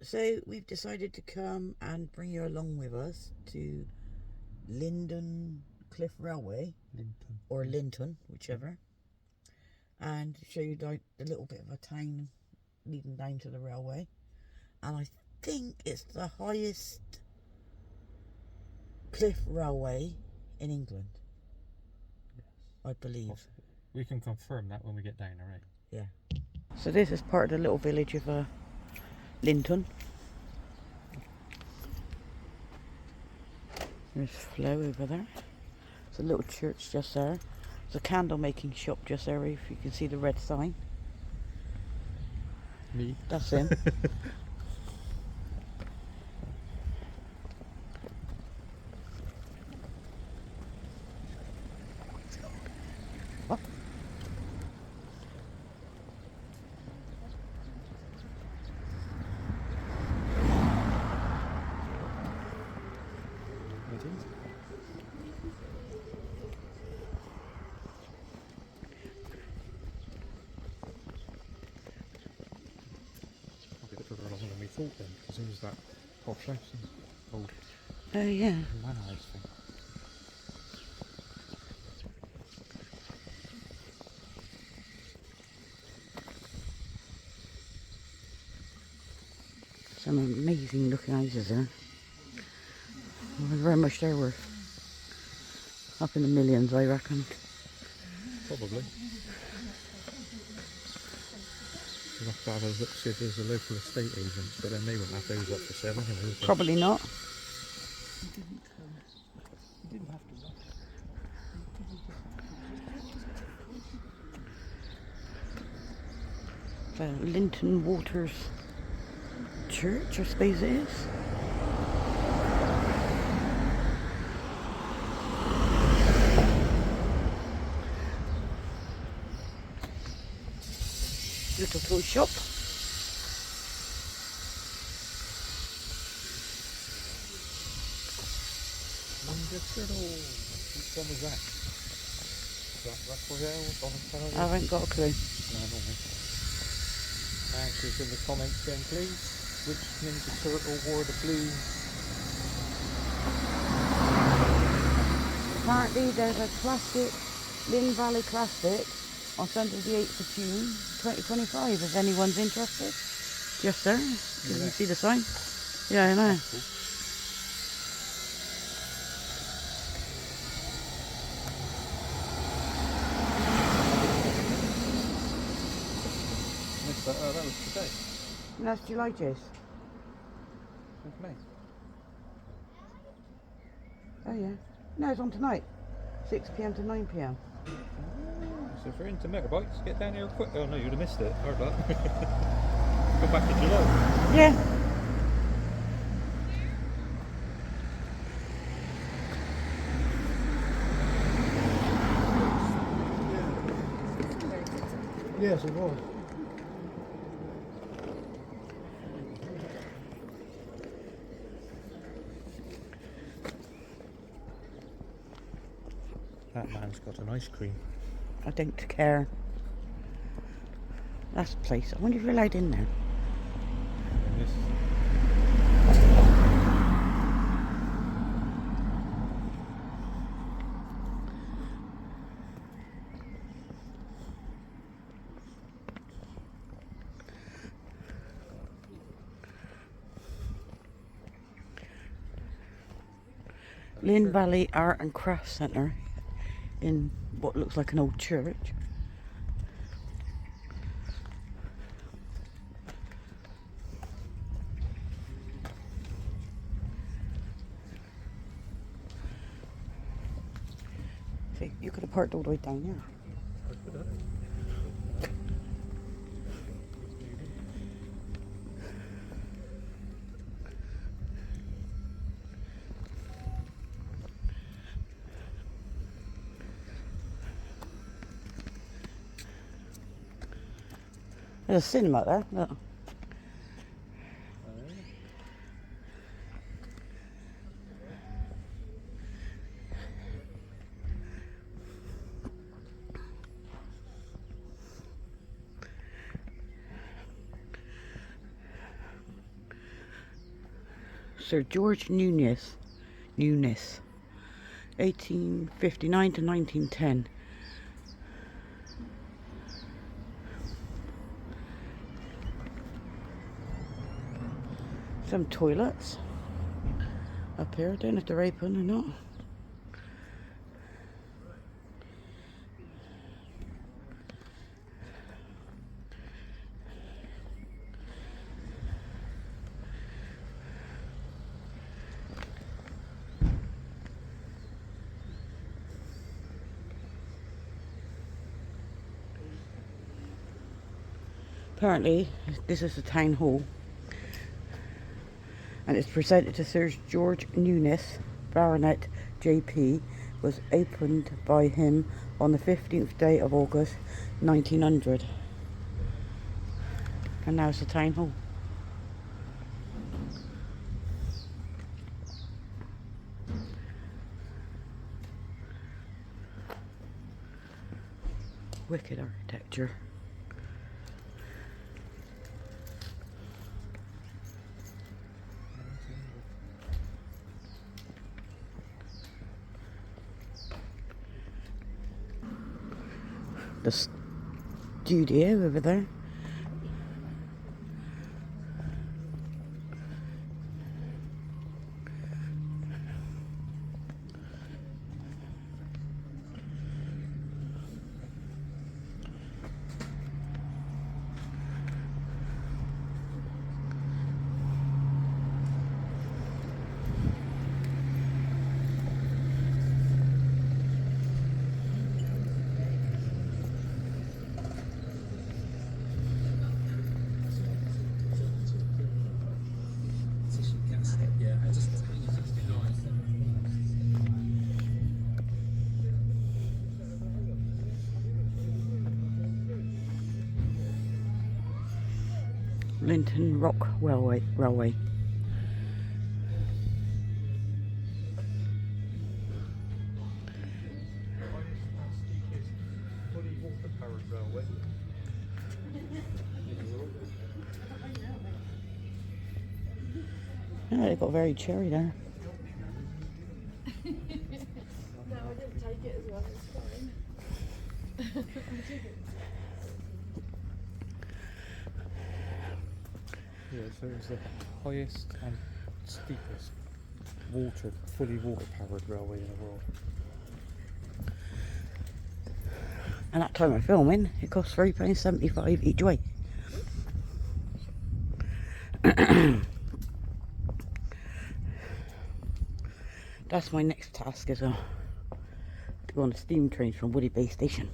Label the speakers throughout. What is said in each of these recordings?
Speaker 1: So we've decided to come and bring you along with us to Linden Cliff Railway,
Speaker 2: Lynton.
Speaker 1: or Lynton, whichever, and show you like a little bit of a town leading down to the railway. And I think it's the highest cliff railway in England.
Speaker 2: Yes.
Speaker 1: I believe.
Speaker 2: Possibly. We can confirm that when we get down, alright?
Speaker 1: Yeah. So this is part of the little village of Lynton. There's Flo over there. There's a little church just there. There's a candle making shop just there, if you can see the red sign.
Speaker 2: Me?
Speaker 1: That's him. What?
Speaker 2: It is. Probably further along than we thought then, because there was that posh house and old
Speaker 1: Oh yeah.
Speaker 2: manor house thing.
Speaker 1: Some amazing looking houses there. I wonder how much they're worth. Up in the millions, I reckon.
Speaker 2: Probably. We'll have to have a look, see if there's a local estate agents, but then they wouldn't have those up for sale anyway, would they?
Speaker 1: Probably not.
Speaker 2: You didn't have to rush.
Speaker 1: The Lynton Waters Church, I suppose it is. Little toy shop.
Speaker 2: Which one was that? Was that Raphael, Donatello?
Speaker 1: I haven't got a clue.
Speaker 2: No, not me. Answers in the comments then, please. Which Ninja Turtle wore the blue?
Speaker 1: Apparently there's a classic, Lynn Valley Classic, on Sunday the 8th of June 2025, if anyone's interested. Just there. Can you see the sign? Yeah, I know.
Speaker 2: Cool. That was today.
Speaker 1: And that's July Juice.
Speaker 2: With me.
Speaker 1: Oh yeah. No, it's on tonight. 6 PM to 9 PM.
Speaker 2: So if you're into motorbikes, get down here quick. Oh no, you'd have missed it. Hard luck. Go back to July.
Speaker 1: Yeah.
Speaker 3: Yes, it was.
Speaker 2: That man's got an ice cream.
Speaker 1: I don't care. That's the place. I wonder if you're allowed in there.
Speaker 2: This.
Speaker 1: Lynn Valley Art and Crafts Centre in what looks like an old church. See, you could have parked all the way down there. There's a cinema there. Look. Sir George Newnes, 1859 to 1910. Some toilets up here. I don't know if they're open or not. Apparently, this is the town hall, and it's presented to Sir George Newnes, Baronet JP, was opened by him on the 15th day of August 1900. And now it's the town hall. Wicked architecture. The studio over there. Lynton Rock Railway.
Speaker 2: Fully water-powered railway.
Speaker 1: Yeah, they got very cherry there.
Speaker 3: No, I didn't take it as well, it's fine.
Speaker 2: Yeah, so it was the highest and steepest fully water-powered railway in the world.
Speaker 1: And that time of filming, it cost £3.75 each way. That's my next task as well. To go on the steam trains from Woody Bay Station.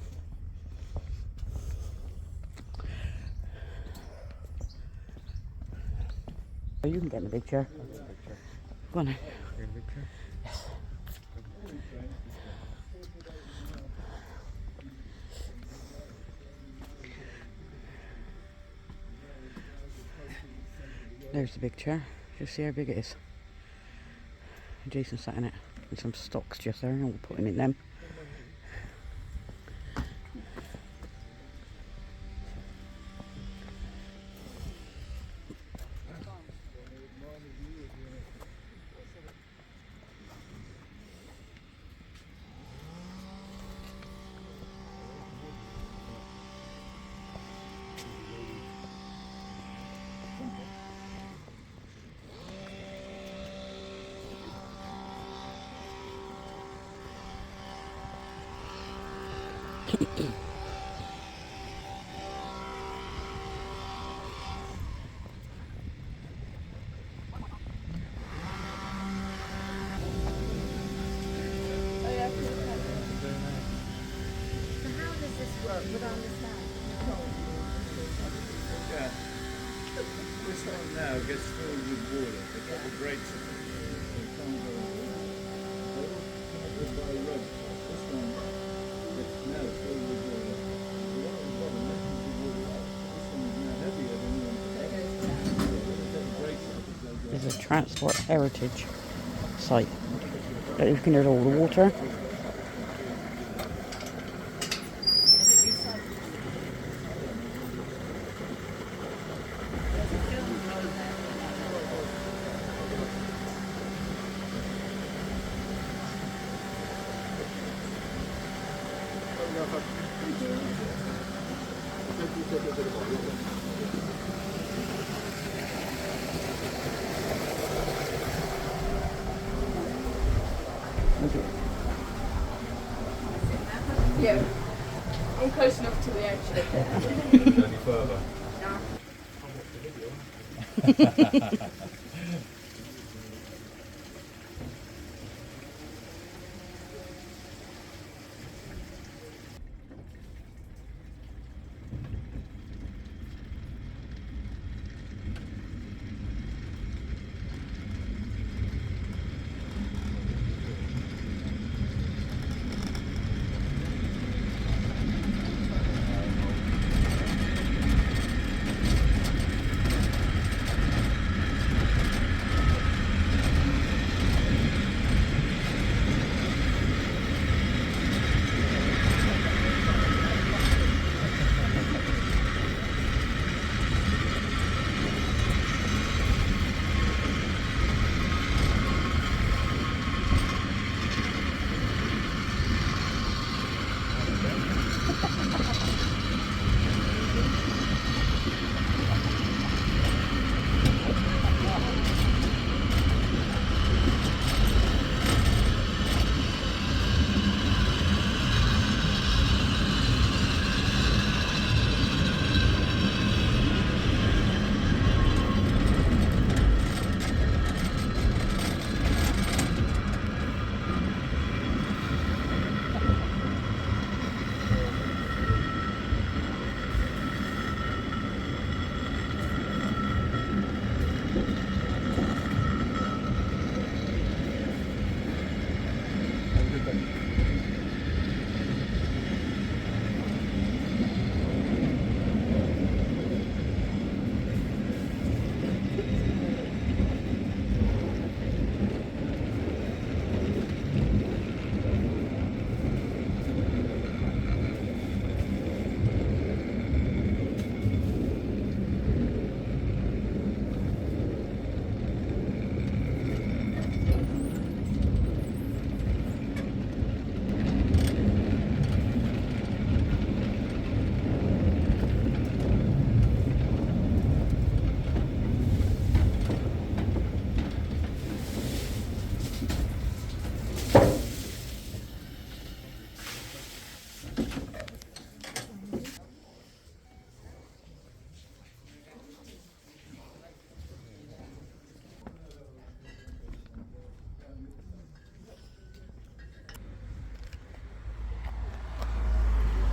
Speaker 1: Oh, you can get in the big chair. Go on then.
Speaker 2: You're in a big chair?
Speaker 1: Yes. There's the big chair. Just see how big it is. Jason sat in it with some stocks just there, and we'll put him in them.
Speaker 3: Would I understand?
Speaker 4: Yeah. This one now gets filled with water. They got the brakes on it. They can't go on. They all connected by a rope. This one gets now filled with water. The one at the bottom messes the water out. This one is now heavier than the one at the top. They got the brakes on it.
Speaker 1: There's a transport heritage site. You can hear all the water.
Speaker 3: Yeah. I'm close enough to the edge.
Speaker 4: Any further?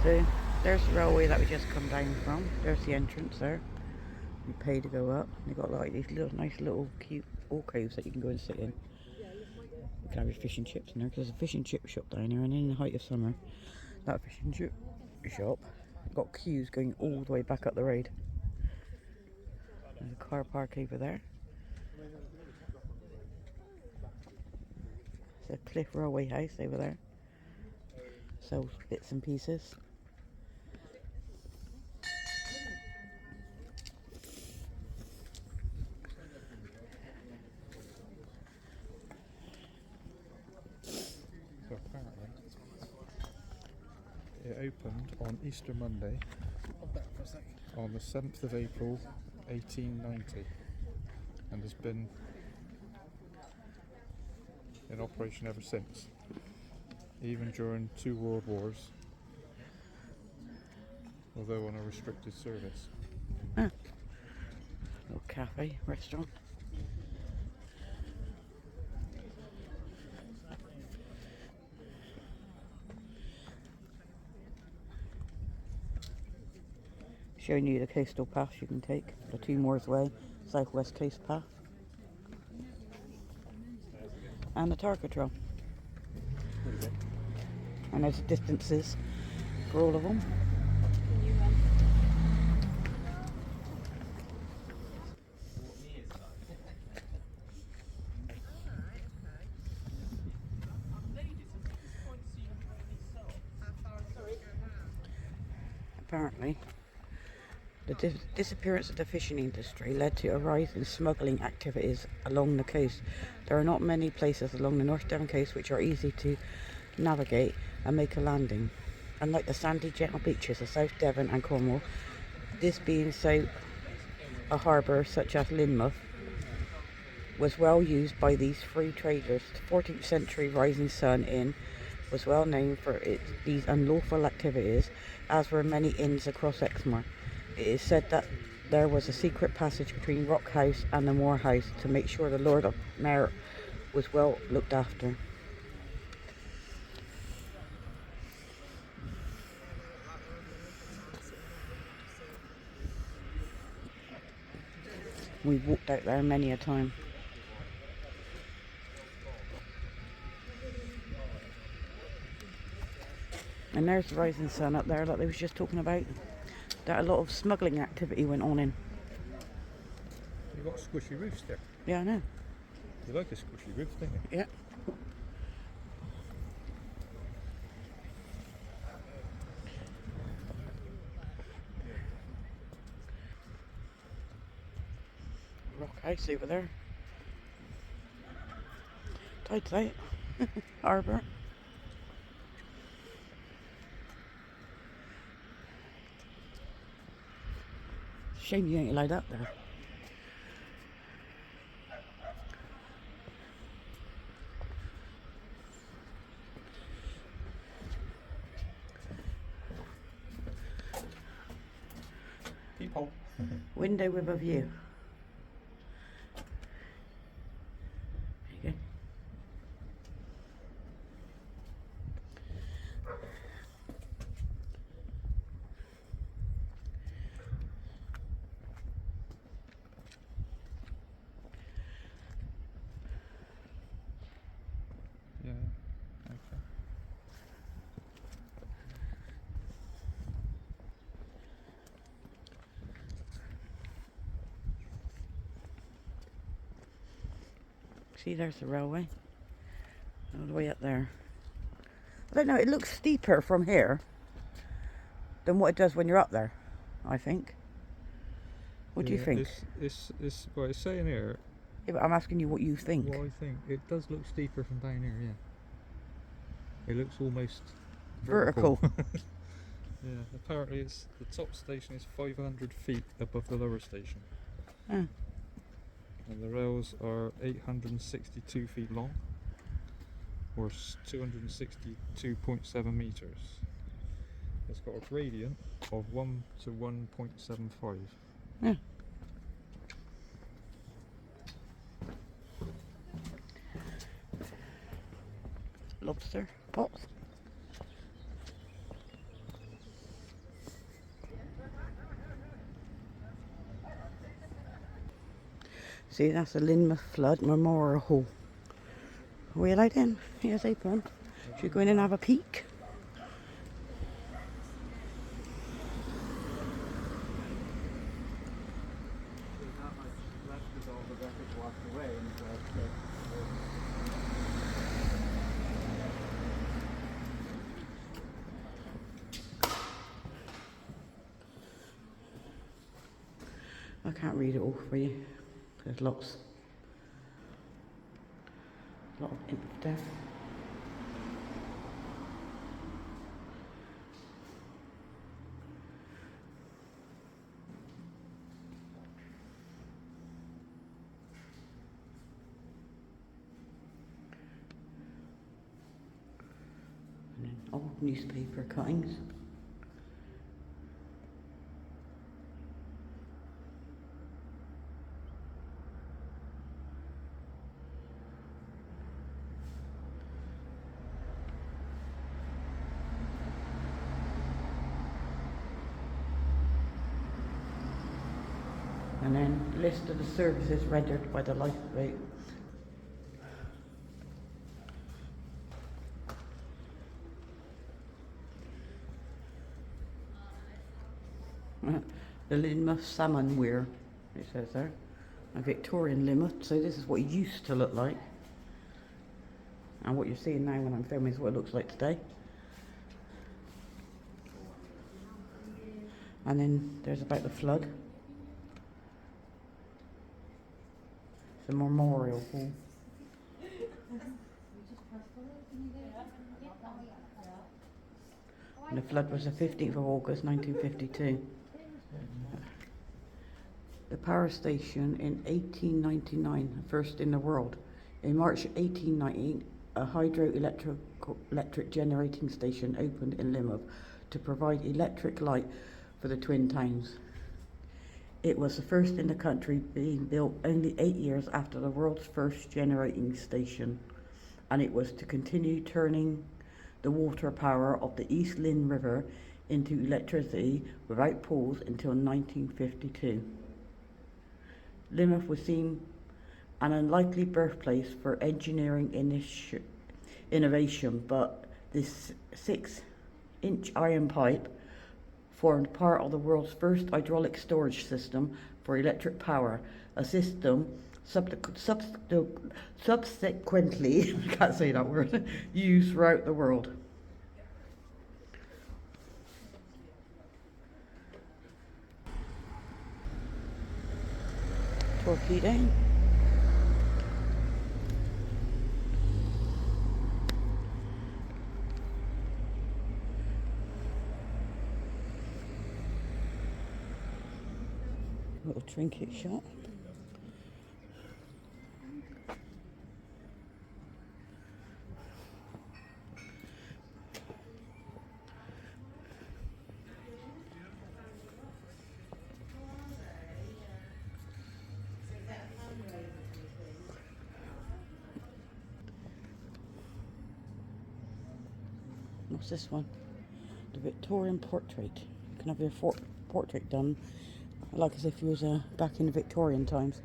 Speaker 1: So there's the railway that we just come down from. There's the entrance there. You pay to go up. They've got like these little nice little cute alcoves that you can go and sit in. You can have your fish and chips in there because there's a fish and chip shop down here, and in the height of summer, that fish and chip shop got queues going all the way back up the road. There's a car park over there. There's a Cliff Railway House over there. Sells bits and pieces.
Speaker 2: So apparently, it opened on Easter Monday, on the 7th of April, 1890, and has been in operation ever since, even during 2 world wars, although on a restricted service.
Speaker 1: Ah, little cafe, restaurant. Showing you the coastal path you can take, the Two Moors Way, Southwest Coast Path, and the Tarka Trail. And there's the distances for all of them. Apparently, the disappearance of the fishing industry led to a rise in smuggling activities along the coast. There are not many places along the North Devon coast which are easy to navigate and make a landing. Unlike the sandy, gentle beaches of South Devon and Cornwall, this being so a harbour such as Lynmouth was well used by these free traders. The 14th century Rising Sun Inn was well known for these unlawful activities, as were many inns across Exmoor. It is said that there was a secret passage between Rock House and the Moor House to make sure the Lord Mayor was well looked after. We've walked out there many a time. And there's the Rising Sun up there that they was just talking about. That a lot of smuggling activity went on in.
Speaker 2: You've got squishy roofs there.
Speaker 1: Yeah, I know.
Speaker 2: You like a squishy roof, don't you?
Speaker 1: Yeah. Rock House over there. Tight. Harbour. Shame you ain't allowed up there.
Speaker 2: Peephole.
Speaker 1: Window with a view. There you go.
Speaker 2: Yeah. Okay.
Speaker 1: See, there's the railway. All the way up there. I don't know, it looks steeper from here than what it does when you're up there, I think. What do you think?
Speaker 2: It's well, it's saying here.
Speaker 1: Yeah, but I'm asking you what you think.
Speaker 2: Well, I think it does look steeper from down here. Yeah. It looks almost
Speaker 1: Vertical.
Speaker 2: Yeah. Apparently, the top station is 500 feet above the lower station.
Speaker 1: Yeah.
Speaker 2: And the rails are 862 feet long, or 262.7 meters. It's got a gradient of 1 to 1.75.
Speaker 1: Yeah. Lobster pots. See, that's the Lynmouth Flood Memorial Hall. Are we allowed in? Here's open. Should we go in and have a peek? I can't read it all for you. There's lots. A lot of ink there. And then old newspaper cuttings. And then list of the services rendered by the lifeboat. The Lynmouth Salmon Weir, it says there. A Victorian Lynmouth, so this is what it used to look like. And what you're seeing now when I'm filming is what it looks like today. And then there's about the flood. The memorial hall. And the flood was the 15th of August 1952. The power station in 1899, first in the world. In March 1890, a hydroelectric generating station opened in Lynmouth to provide electric light for the twin towns. It was the first in the country, being built only 8 years after the world's first generating station, and it was to continue turning the water power of the East Lynn River into electricity without pause until 1952. Lynmouth was seen an unlikely birthplace for engineering innovation, but this 6-inch iron pipe formed part of the world's first hydraulic storage system for electric power, a system subsequently, I can't say that word, used throughout the world. Torpedo. Little trinket shop. What's this one? The Victorian portrait. You can have your portrait done like as if you was back in the Victorian times.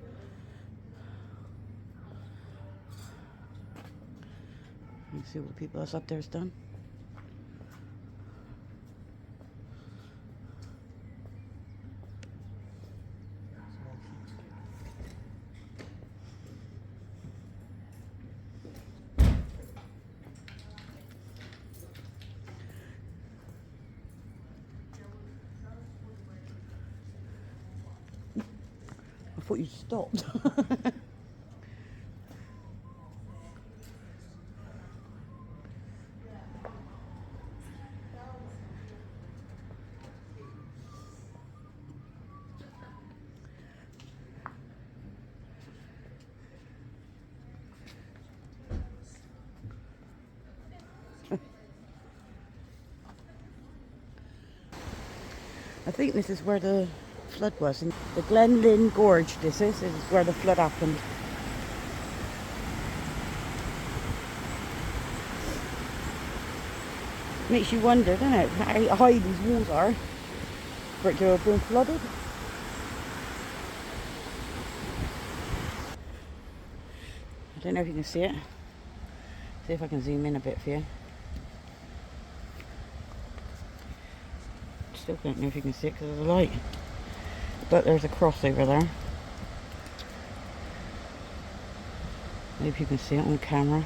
Speaker 1: You see what the people that's up there has done. I thought you stopped. I think this is where the flood was. In the Glen Lynn Gorge, this is where the flood happened. Makes you wonder, doesn't it, how high these walls are for it to have been flooded. I don't know if you can see it. See if I can zoom in a bit for you. Still don't know if you can see it because of the light. But there's a cross over there. I hope you can see it on camera.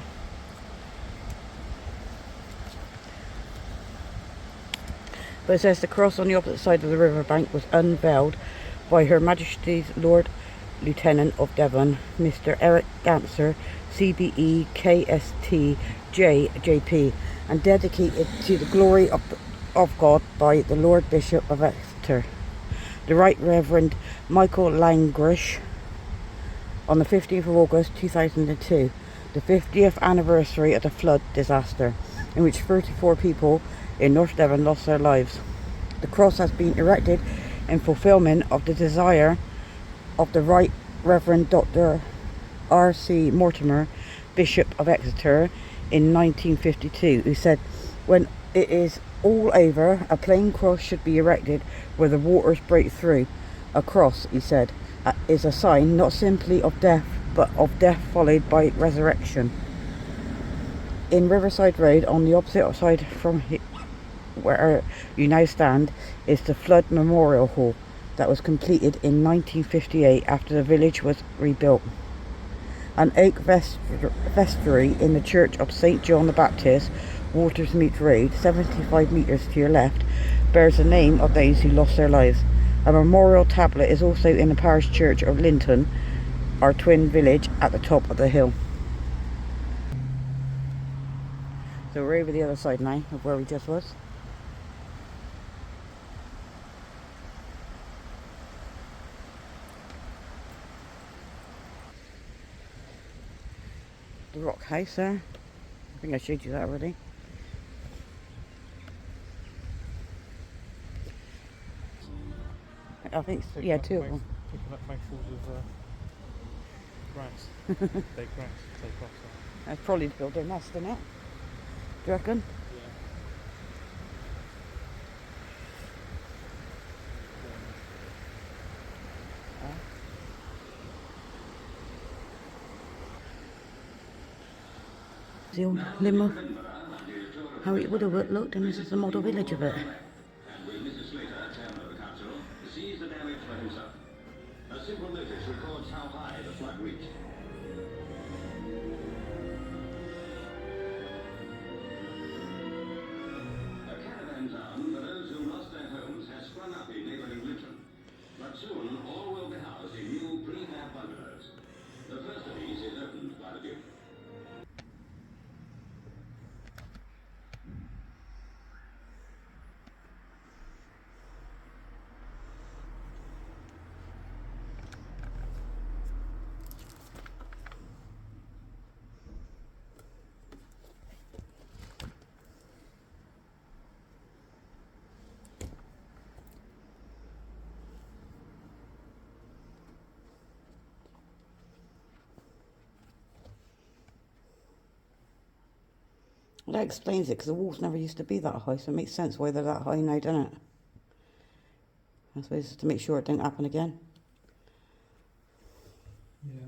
Speaker 1: But it says the cross on the opposite side of the riverbank was unveiled by Her Majesty's Lord Lieutenant of Devon, Mr. Eric Ganser, CBE KST JP, and dedicated to the glory of God by the Lord Bishop of Exeter, the Right Reverend Michael Langrish, on the 15th of August 2002, the 50th anniversary of the flood disaster, in which 34 people in North Devon lost their lives. The cross has been erected in fulfilment of the desire of the Right Reverend Dr. R.C. Mortimer, Bishop of Exeter, in 1952, who said, "When it is all over, a plain cross should be erected where the waters break through. A cross," he said, "is a sign not simply of death, but of death followed by resurrection." In Riverside Road, on the opposite side from where you now stand, is the Flood Memorial Hall that was completed in 1958 after the village was rebuilt. An oak vestry in the Church of St. John the Baptist, Watersmeet Road, 75 metres to your left, bears the name of those who lost their lives. A memorial tablet is also in the parish church of Lynton, our twin village, at the top of the hill. So we're over the other side now of where we just was. the rock house there. I think I showed you that already. I think, yeah, two of them.
Speaker 2: Picking up mouthfuls of grass. Dead grass. Take off.
Speaker 1: That's probably to build their nest in it. Do you reckon? The old Lynmouth, how it would have looked, and this is the model village of it.
Speaker 5: And with Mrs. Slater, chairman of the council, sees the damage for himself. A simple notice records how high the flood reached. A caravan town for those who lost their homes has sprung up in neighbouring Lynton. But soon all will be housed in new prefab bungalows. The first of these is opened by the Duke.
Speaker 1: Well, that explains it, because the walls never used to be that high, so it makes sense why they're that high now, doesn't it? I suppose to make sure it didn't happen again.
Speaker 2: Yeah.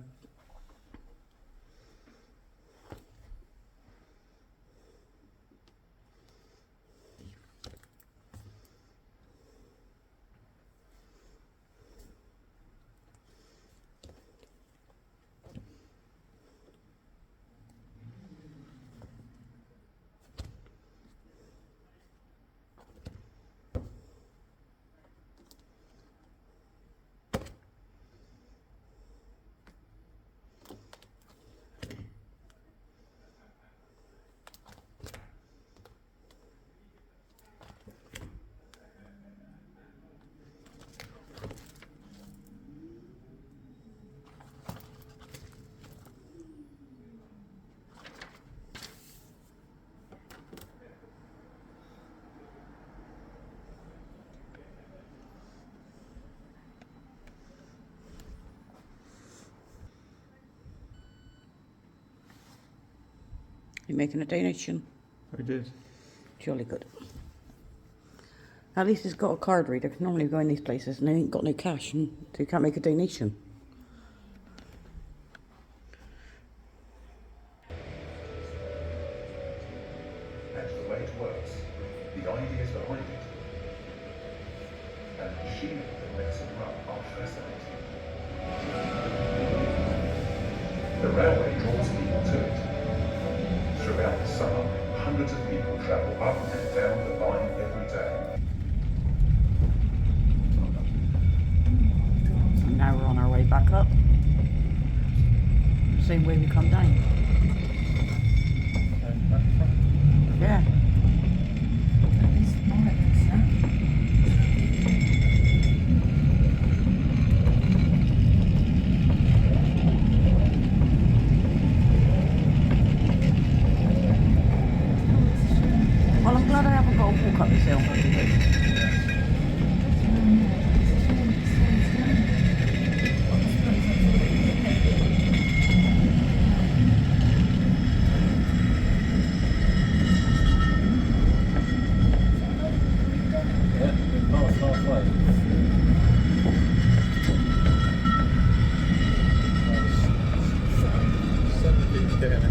Speaker 1: You're making a donation.
Speaker 2: I did.
Speaker 1: Jolly good. At least it's got a card reader. Normally we go in these places and they ain't got no cash, and so you can't make a donation.
Speaker 6: That's the way it works. The ideas behind it. And the machinery that makes it run are fascinating. The railway draws people to it. Throughout the summer, hundreds of people travel up and down the line every day.
Speaker 1: And now we're on our way back up. Same way we come down.
Speaker 2: And back front.
Speaker 1: Yeah. Well, I'm glad I haven't got to walk up this hill.
Speaker 4: Yeah, we're past halfway.
Speaker 2: Something's getting it.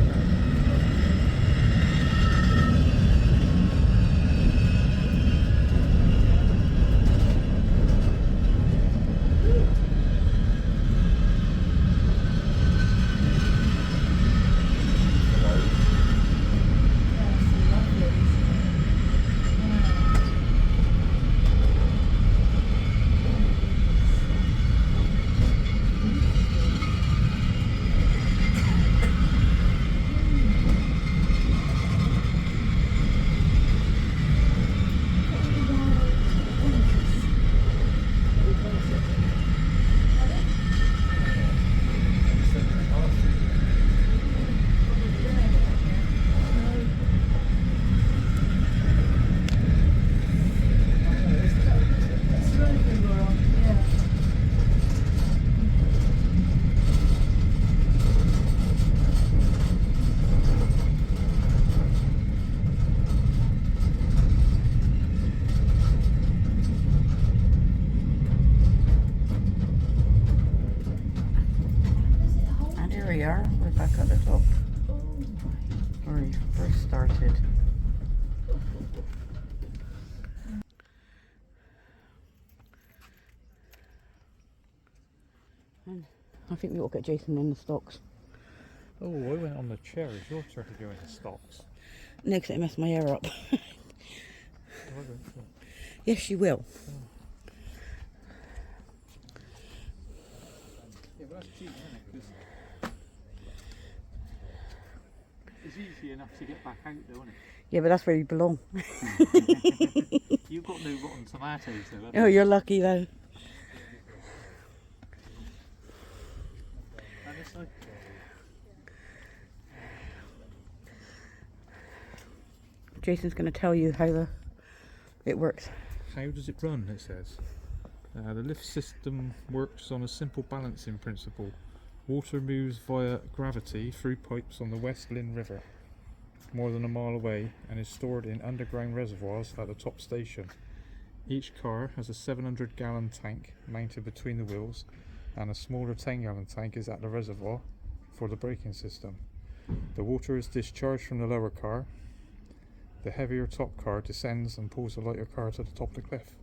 Speaker 1: We're back at the top. Where we first started. And I think we ought to get Jason in the stocks.
Speaker 2: Oh, I went on the chair. It's your turn to go into stocks.
Speaker 1: Next, it messed my hair up.
Speaker 2: I won't.
Speaker 1: Yes, you will.
Speaker 4: Yeah, but that's cheap, isn't it? 'Cause it's easy enough to get back out though, isn't it?
Speaker 1: Yeah, but that's where you belong.
Speaker 4: You've got no rotten tomatoes though, haven't
Speaker 1: Oh, you're lucky though.
Speaker 4: And it's like,
Speaker 1: Jason's going to tell you how it works.
Speaker 2: How does it run? It says. The lift system works on a simple balancing principle. Water moves via gravity through pipes on the West Lynn River, more than a mile away, and is stored in underground reservoirs at the top station. Each car has a 700-gallon tank mounted between the wheels, and a smaller 10-gallon tank is at the reservoir for the braking system. The water is discharged from the lower car. The heavier top car descends and pulls the lighter car to the top of the cliff.